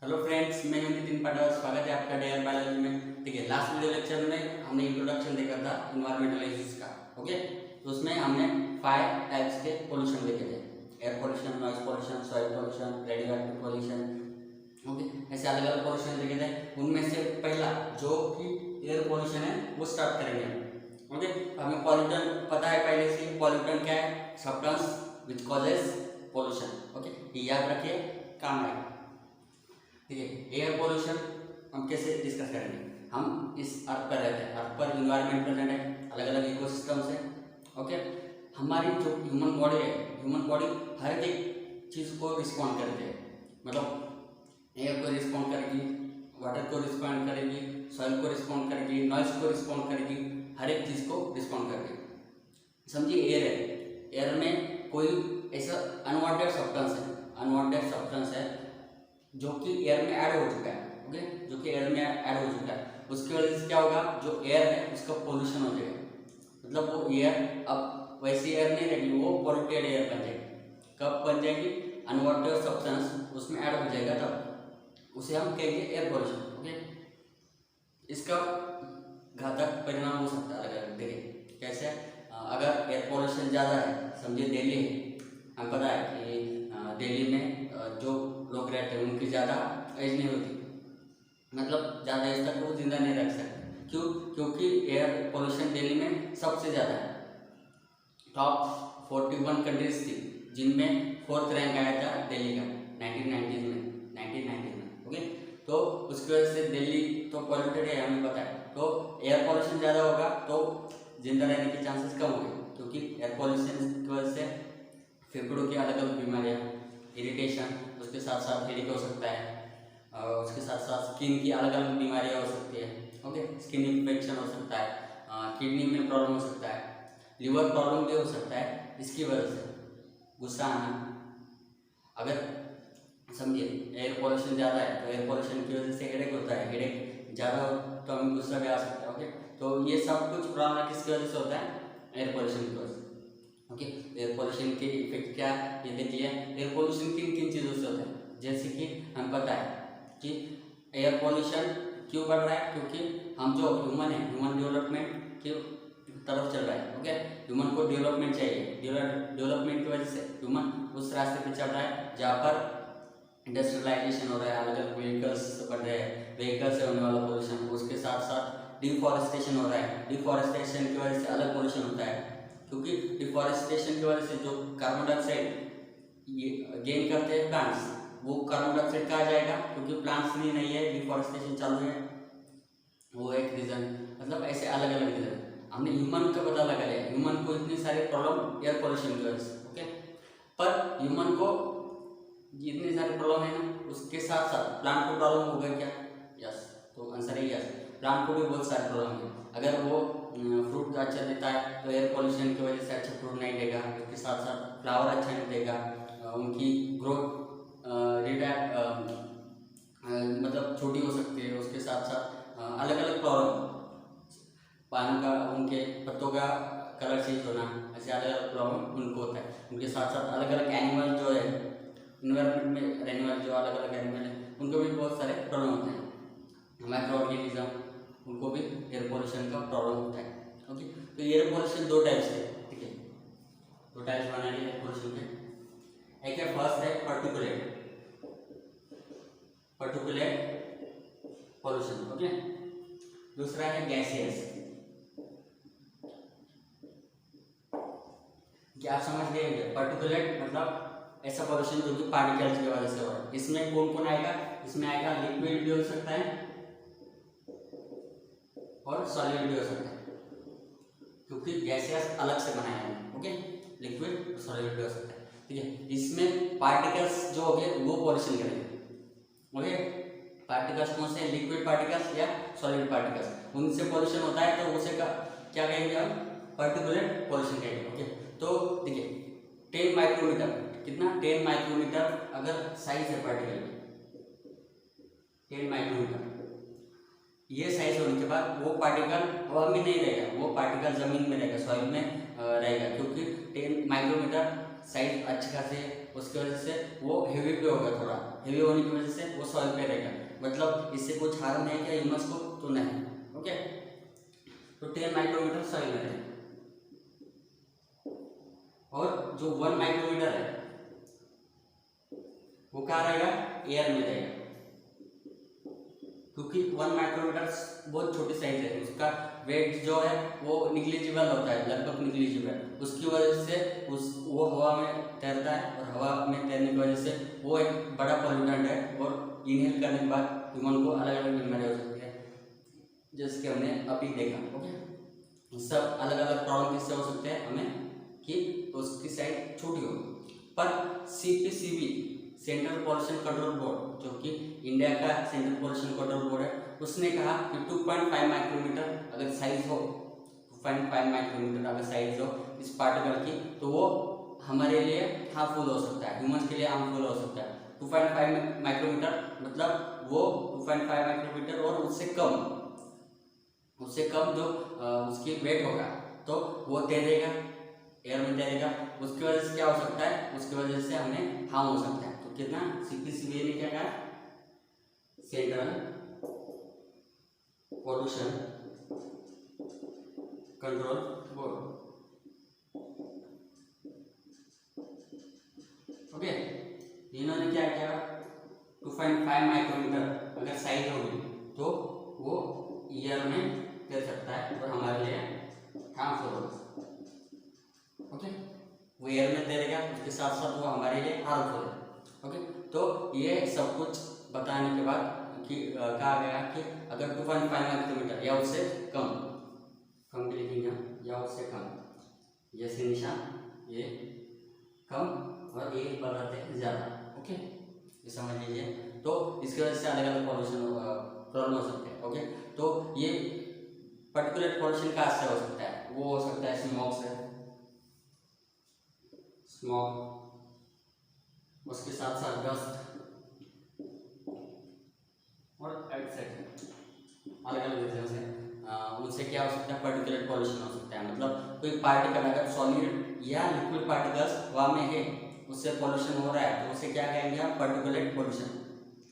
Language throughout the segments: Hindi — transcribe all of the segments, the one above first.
हेलो फ्रेंड्स, मैं हूं नितिन पांडा। स्वागत है आपका डेयर बायोलॉजी में। ठीक है, लास्ट वीडियो लेक्चर में हमने इंट्रोडक्शन देखा था इन्वायरमेंटलिस्ट का। ओके, तो उसमें हमने 5 टाइप्स के पोल्यूशन देखे थे। Air pollution, noise pollution, soil pollution, radio active pollution. Okay, ऐसे अलग अलग पोल्यूशन देखे थे। उनमें से पहला जो कि एयर पोल्यूशन है वो स्टार्ट करेंगे। ओके, हमें पॉल्यूटन पता है पहले से। पॉल्यूटन क्या है? Substance which causes pollution. Okay, ये याद रखिए, काम आएगा। ठीक है, एयर पोल्यूशन हम कैसे डिस्कस करेंगे। हम इस अर्थ पर रहते हैं, अर्थ पर इन्वायरमेंट प्रेजेंट है, अलग अलग इकोसिस्टम्स है। ओके, हमारी जो ह्यूमन बॉडी है, ह्यूमन बॉडी हर एक चीज़ को रिस्पॉन्ड करती है। मतलब एयर को रिस्पॉन्ड करेगी, वाटर को रिस्पॉन्ड करेगी, सॉइल को रिस्पॉन्ड करेगी, नॉइज को रिस्पॉन्ड करेगी, हर एक चीज़ को रिस्पॉन्ड करेगी। समझिए एयर है, एयर में कोई ऐसा अनवांटेड सब्सटेंस है जो कि एयर में ऐड हो चुका है। ओके, जो कि एयर में ऐड हो चुका है, उसकी वजह से क्या होगा, जो एयर है उसका पोल्यूशन हो जाएगा। मतलब वो एयर अब वैसी एयर नहीं रहेगी, वो पॉल्यूटेड एयर बन जाएगी। कब बन जाएगी? अनवांटेड सब्सटेंस उसमें ऐड हो जाएगा, तब उसे हम कहेंगे एयर पोल्यूशन। ओके, इसका घातक परिणाम हो सकता है। अगर देखिए कैसे, अगर एयर पोल्यूशन ज़्यादा है, समझिए दिल्ली है, हमें पता है कि दिल्ली में जो लोग रहते हैं उनकी ज़्यादा एज नहीं होती, मतलब ज़्यादा एज तक वो जिंदा नहीं रख सकते। क्यों? क्योंकि एयर पोल्यूशन दिल्ली में सबसे ज़्यादा है। टॉप 41 कंट्रीज थी जिनमें 4th रैंक आया था दिल्ली का 1990 में। ओके, तो उसकी वजह से दिल्ली तो पॉल्यूटेड है, हमें पता है। तो एयर पोल्यूशन ज़्यादा होगा तो जिंदा रहने के चांसेस कम होंगे, क्योंकि एयर पोल्यूशन की वजह से फेफड़ों की अलग अलग बीमारियाँ, इरिटेशन, उसके साथ साथ हेडेक हो सकता है, और उसके साथ साथ स्किन की अलग अलग बीमारियाँ हो सकती है। ओके, स्किन इन्फेक्शन हो सकता है, किडनी में प्रॉब्लम हो सकता है, लिवर प्रॉब्लम भी हो सकता है इसकी वजह से। गुस्सा आना, अगर समझिए एयर पोल्यूशन ज़्यादा है तो एयर पोल्यूशन की वजह से हेडेक होता है, हेडेक ज़्यादा हो तो हमें गुस्सा भी आ सकता है। ओके, तो ये सब कुछ प्रॉब्लम किसकी वजह से होता है? एयर पोल्यूशन की वजह से। ओके, एयर पोल्यूशन के इफेक्ट क्या है ये देखिए। एयर पोल्यूशन किन किन चीज़ों से होता है, जैसे कि हमें पता है कि एयर पोल्यूशन क्यों बढ़ रहा है, क्योंकि हम जो ह्यूमन है, ह्यूमन डेवलपमेंट की तरफ चल रहा है। ओके, ह्यूमन को डेवलपमेंट चाहिए, डेवलपमेंट की वजह से ह्यूमन उस रास्ते पे चल रहा है जहाँ पर इंडस्ट्रियलाइजेशन हो रहा है, अलग अलग व्हीकल्स बढ़ रहे हैं, व्हीकल से होने वाला पोल्यूशन, उसके साथ साथ डिफॉरेस्टेशन हो रहा है। डिफॉरेस्टेशन की वजह से अलग पोल्यूशन होता है, क्योंकि डिफॉरेस्टेशन की वजह से जो कार्बन डाइऑक्साइड ये गेन करते हैं प्लांट्स, वो कार्बन डाइऑक्साइड कहाँ जाएगा? क्योंकि प्लांट्स नहीं है, डिफॉरेस्टेशन चालू है, वो एक रीज़न। मतलब ऐसे अलग अलग रीज़न हमने ह्यूमन का पता लगा लिया। ह्यूमन को इतनी सारी प्रॉब्लम एयर पोल्यूशन की वजह से। ओके, पर ह्यूमन को इतनी सारी प्रॉब्लम है ना, उसके साथ साथ प्लांट को प्रॉब्लम होगा क्या? यस, तो आंसर है यस, प्लांट को भी बहुत सारी प्रॉब्लम है। अगर वो फ्रूट अच्छा देता है तो एयर पोल्यूशन की वजह से अच्छा फ्रूट नहीं देगा, उसके साथ साथ फ्लावर अच्छा नहीं देगा, उनकी ग्रोथ मतलब छोटी हो सकती है। उसके साथ साथ अलग अलग प्रॉब्लम, पानी का, उनके पत्तों का कलर चेंज होना, ऐसे अलग अलग प्रॉब्लम उनको होता है। उनके साथ साथ अलग अलग एनिमल जो है, इन्वायरमेंट में रहने वाले जो अलग अलग एनिमल हैं, उनको भी बहुत सारे प्रॉब्लम होते हैं। माइक्रो ऑर्गेनिज्म, उनको भी एयर पोल्यूशन का प्रॉब्लम होता है। ओके, तो एयर पोल्यूशन 2 टाइप्स है। ठीक है, 2 टाइप्स बनाने एयर पोल्यूशन के। एक है, फर्स्ट है पर्टिकुलेट पोल्यूशन। ओके, दूसरा है गैसियस। क्या आप समझ गए? पर्टिकुलेट मतलब ऐसा पोल्यूशन जो कि पार्टिकल्स की वजह से हो रहा है। इसमें कौन कौन आएगा? इसमें आएगा लिक्विड भी हो सकता है और सॉलिड भी हो सकता है, क्योंकि गैसियस अलग से बनाया है। ओके, लिक्विड और सॉलिड भी हो सकता है। ठीक है, इसमें पार्टिकल्स जो हो गए वो पोल्यूशन करेंगे। ओके, पार्टिकल्स कौन से? लिक्विड पार्टिकल्स या सॉलिड पार्टिकल्स, उनसे पोल्यूशन होता है, तो उसे क्या कहेंगे हम? पर्टिकुलेट पोल्यूशन कहेंगे। ओके, तो देखिए 10 माइक्रोमीटर, कितना? 10 माइक्रोमीटर अगर साइज है पार्टिकल की, 10 माइक्रोमीटर, ये साइज होने के बाद वो पार्टिकल हवा में नहीं रहेगा, वो पार्टिकल जमीन में रहेगा, सॉइल में रहेगा, क्योंकि 10 माइक्रोमीटर साइज अच्छी खासी है, उसकी वजह से वो हेवी पे होगा, थोड़ा हेवी होने की वजह से वो सॉइल पे रहेगा। मतलब इससे कुछ हार्म नहीं क्या ह्यूमस को, तो नहीं। ओके, तो 10 माइक्रोमीटर सॉइल में रहेगा, और जो 1 माइक्रोमीटर है वो कहाँ रहेगा, एयर में रहेगा, क्योंकि 1 माइक्रोमीटर बहुत छोटी साइज है, उसका वेट जो है वो निग्लिजिबल होता है, लगभग निग्लिजिबल। उसकी वजह से वो हवा में तैरता है, और हवा में तैरने की वजह से वो एक बड़ा पॉल्यूटेंट है, और इनहेल करने के बाद ह्यूमन को अलग अलग बीमारी हो सकती है, जैसे कि हमने अभी देखा। ओके, सब अलग अलग प्रॉब्लम किससे हो सकते हैं हमें, कि उसकी साइज छोटी हो। पर CPCB central pollution control board, जो कि इंडिया का सेंट्रल पॉल्यूशन कंट्रोल बोर्ड है, उसने कहा कि 2.5 माइक्रोमीटर अगर साइज हो, 2.5 माइक्रोमीटर अगर साइज हो इस पार्टिकल की, तो वो हमारे लिए हार्मफुल हो सकता है, ह्यूमन के लिए हार्मफुल हो सकता है। 2.5 माइक्रोमीटर मतलब वो 2.5 माइक्रोमीटर और उससे कम जो उसकी वेट होगा, तो वो तैरेगा, एयर में तैरेगा, उसकी वजह से क्या हो सकता है, उसकी वजह से हमें हार्म हो सकता है। तो कितना, CPCB ने क्या कहा, central pollution control board. Okay, इन्होंने क्या किया, 2.5 माइक्रोमीटर अगर साइज होगी तो वो ईयर में तैर सकता है, और हमारे लिए हार्मफुल होगा। ओके, वो एयर में तैरेगा, उसके साथ साथ वो हमारे लिए हार्मफुल है। ओके, तो ये सब कुछ बताने के बाद कि कहा गया कि अगर 2.5 माइक्रोमीटर या उससे कम भी लिखेंगे या उससे कम, ये से निशान, ये कम और ये बताते हैं ज़्यादा। ओके, ये समझ लीजिए। तो इसकी वजह से अलग अलग पॉल्यूशन प्रॉब्लम हो सकते हैं। ओके, तो ये पर्टिकुलर पॉल्यूशन कहाँ से हो सकता है, वो हो सकता है स्मोक से, उसके साथ साथ डस्ट और एक्सेट्रा अलग अलग रीजन से उनसे क्या हो सकता है, पर्टिकुलेट पॉल्यूशन हो सकता है। मतलब कोई पार्टिकल अगर सॉलिड या लिक्विड पार्टिकल्स हवा में है, उससे पॉल्यूशन हो रहा है, तो उसे क्या कहेंगे हम, पर्टिकुलेट पॉल्यूशन।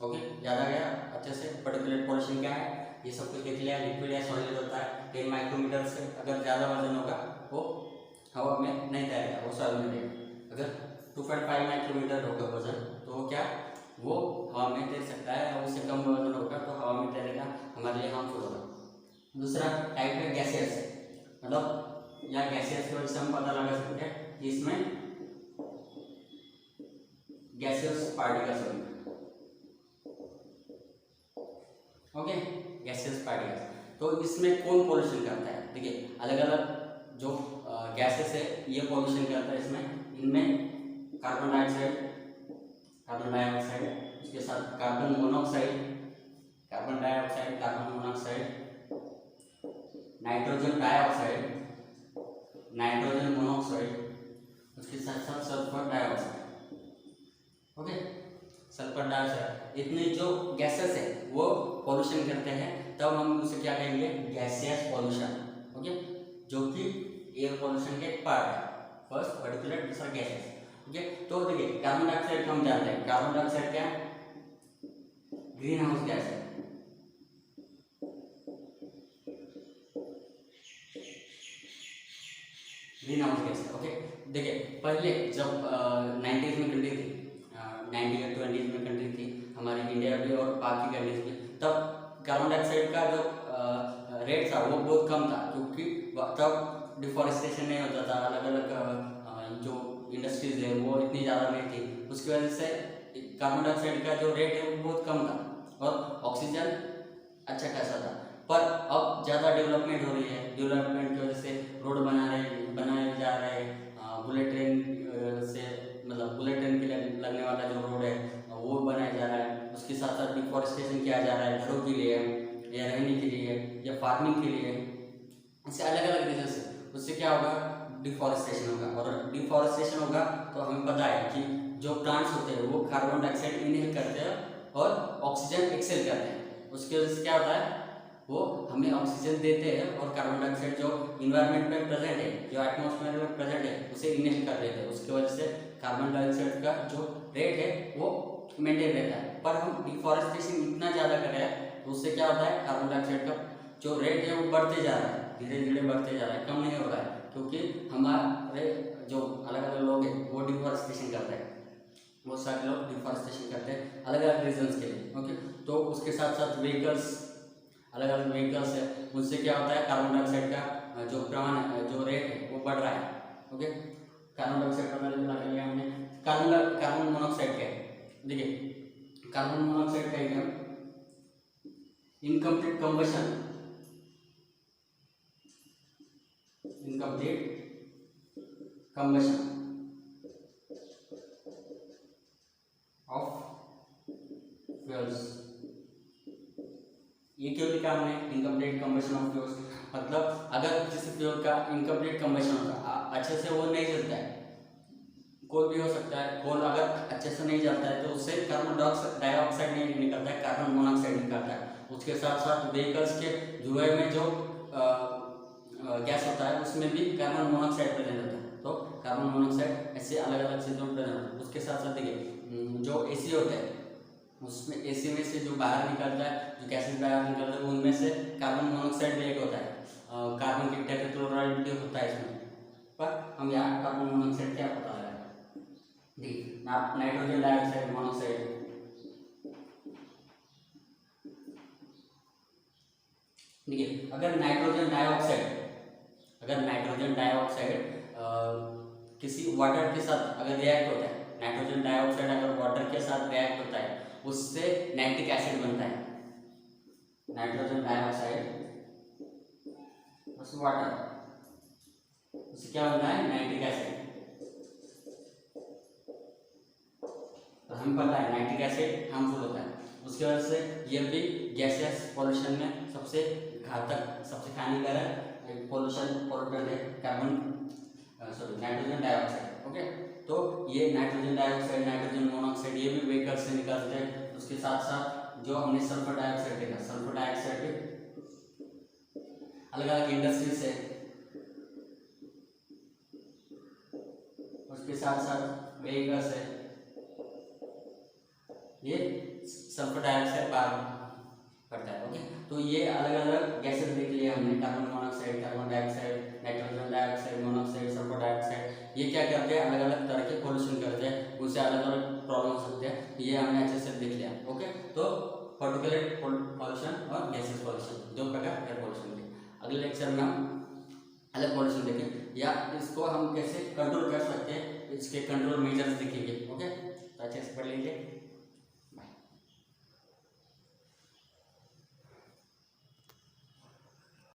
ओके, याद आ गया अच्छे से, पर्टिकुलेट पॉल्यूशन क्या है, ये सब कुछ देख लिया, लिक्विड या सॉलिड होता है, 10 माइक्रोमीटर से अगर ज़्यादा वजन होगा वो हवा में नहीं तैरेगा, वो सॉइल में रहेगा। अगर 2.5 माइक्रोमीटर होगा वजन, तो वो क्या, वो हवा में तैर सकता है, और उससे कम वजन होगा तो हवा में तैरेगा, हमारे लिए हार्मफुल होगा। दूसरा टाइप है गैसेस, मतलब या गैसेस की वजह से हम पता लगा सकते हैं कि इसमें गैसेस पार्टिकल्स होंगे। ओके, गैसेस पार्टिकल्स, तो इसमें कौन पॉल्यूशन करता है, देखिए अलग अलग जो गैसेस है ये पॉल्यूशन करता है। इसमें इनमें कार्बन डाइऑक्साइड, उसके साथ carbon monoxide, nitrogen dioxide, nitrogen monoxide, उसके साथ साथ sulphur dioxide. Okay, sulphur dioxide, इतने जो गैसेस है वो पॉल्यूशन करते हैं, तब हम उसे क्या कहेंगे, गैसियस पॉल्यूशन। ओके, जो कि एयर पॉल्यूशन के एक पार्ट है, फर्स्ट पर्टिकुलर, दूसरा गैसेस। ओके, तो देखिए कार्बन डाइऑक्साइड हम जानते हैं, कार्बन डाइऑक्साइड क्या है, ग्रीन हाउस गैस है। ग्रीन हाउस गैस है। ओके, देखिए पहले जब 90s में कंट्री थी, 90 या 20s में कंट्री थी हमारी इंडिया भी और बाकी कंट्रीज भी, तब कार्बन डाइऑक्साइड का जो रेट था वो बहुत कम था, क्योंकि तब डिफॉरेस्टेशन नहीं होता था, अलग अलग जो इंडस्ट्रीज है वो इतनी ज़्यादा नहीं थी, उसकी वजह से कार्बन डाइऑक्साइड का जो रेट है वो बहुत कम था, और ऑक्सीजन अच्छा खासा था। पर अब ज़्यादा डेवलपमेंट हो रही है, डेवलपमेंट की वजह से रोड बनाए जा रहे हैं, बुलेट ट्रेन से, मतलब बुलेट ट्रेन के लिए लगने वाला जो रोड है वो बनाया जा रहा है, उसके साथ साथ डिफॉरेस्टेशन किया जा रहा है, घरों के लिए या रहने के लिए या फार्मिंग के लिए, इससे अलग अलग रीजन से, उससे क्या होगा, डिफॉरेस्टेशन होगा, और डिफॉरेस्टेशन होगा तो हमें पता है कि जो प्लांट्स होते हैं वो कार्बन डाइऑक्साइड इनहेल करते हैं और ऑक्सीजन एक्सेल करते हैं, उसकी वजह से क्या होता है, वो हमें ऑक्सीजन देते हैं और कार्बन डाइऑक्साइड जो इन्वायरमेंट में प्रेजेंट है, जो एटमॉस्फेयर में प्रेजेंट है, उसे इनहेल कर लेते हैं। उसकी वजह से कार्बन डाइऑक्साइड का जो रेट है वो मेंटेन रहता है। पर हम डिफॉरेस्टेशन इतना ज़्यादा कर रहे हैं तो उससे क्या होता है, कार्बन डाइऑक्साइड का जो रेट है वो बढ़ते जा रहा है, धीरे धीरे बढ़ते जा रहा है, कम नहीं हो रहा है, क्योंकि हमारे जो अलग अलग लोग हैं वो डिफॉरेस्टेशन करते हैं। बहुत सारे लोग डिफॉरेस्टेशन करते हैं अलग अलग रीजंस के लिए। ओके, तो उसके साथ साथ व्हीकल्स, अलग अलग व्हीकल्स है, उनसे क्या होता है, कार्बन डाइऑक्साइड का जो प्रमाण है, जो रेट है वो बढ़ रहा है। ओके, कार्बन डाइऑक्साइड का मैंने बता लिया हमने। कार्बन मोनोऑक्साइड क्या है, देखिए कार्बन मोनोऑक्साइड का एकदम इनकम्प्लीट कंबशन, ऑफ फ्यूल्स। ये क्यों लिखा हमने, इनकम्प्लीट कंबशन ऑफ फ्यूल्स, मतलब अगर किसी फ्यूल का इनकम्प्लीट कंबशन होगा, अच्छे से वो नहीं जलता है, कोल भी हो सकता है, कोल अगर अच्छे से नहीं जलता है तो उससे कार्बन डाइऑक्साइड नहीं निकलता है, कार्बन मोनोऑक्साइड निकलता है। उसके साथ साथ व्हीकल्स के धुएं में जो गैस होता है उसमें भी कार्बन मोनोऑक्साइड प्रेजेंट होता है। तो कार्बन मोनोऑक्साइड ऐसे अलग अलग चीज़ों में प्रेजेंट होता है। उसके साथ साथ देखिए जो एसी होता है उसमें, एसी में से जो बाहर निकलता है, जो गैसेस बाहर निकलता है, उनमें से कार्बन मोनोऑक्साइड भी एक होता है, कार्बन की टेट्राक्लोराइड भी होता है इसमें। पर हम यहाँ कार्बन मोनोऑक्साइड क्या पता लगा, नाइट्रोजन डाइऑक्साइड मोनोऑक्साइड। देखिए अगर नाइट्रोजन डाइऑक्साइड किसी वाटर के साथ अगर रिएक्ट होता है, नाइट्रोजन डाइऑक्साइड अगर वाटर के साथ रिएक्ट होता है उससे नाइट्रिक एसिड बनता है। नाइट्रोजन डाइऑक्साइड प्लस वाटर, उससे क्या बनता है, नाइट्रिक एसिड। तो हमें पता है नाइट्रिक एसिड हार्मफुल होता है, उसकी वजह से ये भी गैसेस पॉल्यूशन में सबसे घातक, सबसे हानिकारक पोल्यूटेंट है नाइट्रोजन डाइऑक्साइड। ओके, तो ये नाइट्रोजन डाइऑक्साइड, नाइट्रोजन मोनोऑक्साइड ये भी व्हीकल से निकलते हैं। उसके साथ साथ जो हमने सल्फर डाइऑक्साइड देखा, सल्फर डाइऑक्साइड भी अलग अलग इंडस्ट्री से, उसके साथ साथ व्हीकल से ये सल्फर डाइऑक्साइड बाहर पड़ता है। ओके, तो ये अलग अलग गैसेस देख लिए हमने, carbon monoxide, carbon dioxide, nitrogen dioxide, monoxide, sulphur dioxide, ये क्या करते हैं, अलग अलग तरह के पोल्यूशन करते हैं, उससे अलग अलग प्रॉब्लम हो सकते हैं। ये हमने अच्छे से देख लिया। ओके, तो पर्टिकुलर पोल्यूशन और गैसेस पोल्यूशन, दो प्रकार एयर पोल्यूशन के। अगले लेक्चर में हम अलग पोल्यूशन देखें या इसको हम कैसे कंट्रोल कर सकते हैं, इसके कंट्रोल मेजर्स देखेंगे। ओके।